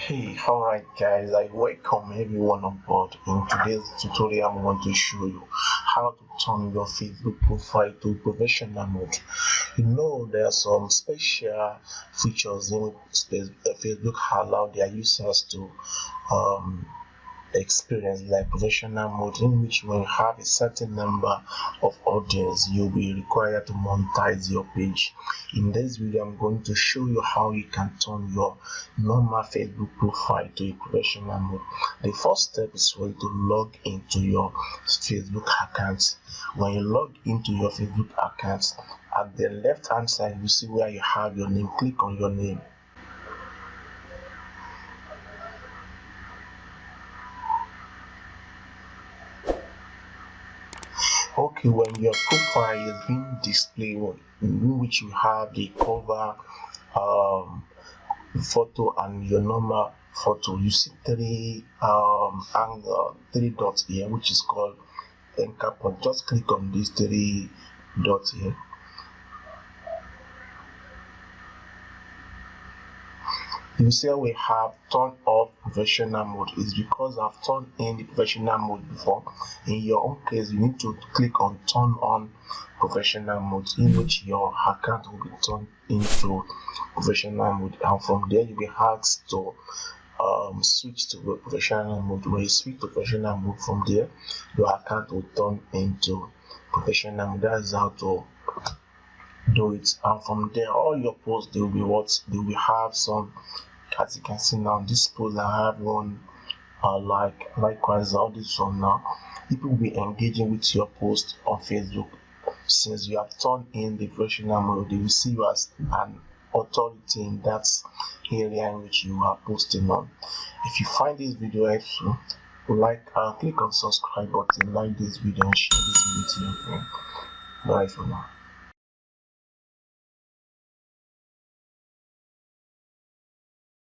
Hey, alright guys, I welcome everyone on board. In today's tutorial, I'm going to show you how to turn your Facebook profile to professional mode. You know, there are some special features in which Facebook allow their users to um, experience, like professional mode, in which when you have a certain number of audience, you'll be required to monetize your page. In this video, I'm going to show you how you can turn your normal Facebook profile to a professional mode. The first step is for you to log into your Facebook account. When you log into your Facebook account, at the left hand side you see where you have your name. Click on your name. Okay, when your profile is being displayed, in which you have the cover photo and your normal photo, you see three dots here, which is called anchor point. Just click on these three dots here. You see we have turned off professional mode. Is because I've turned in the professional mode before. In your own case, you need to click on turn on professional mode, in which your account will be turned into professional mode, and from there you'll be asked to switch to professional mode. When you switch to professional mode, from there your account will turn into professional mode. That is how to do it, and from there all your posts, they will be they will have some, as you can see now, this post I have one likewise all this one. Now people will be engaging with your post on Facebook. Since you have turned in the professional mode, they will see you as an authority in that area in which you are posting on. If you find this video helpful, click on subscribe button, like this video, and share this video to your friend. Bye for now.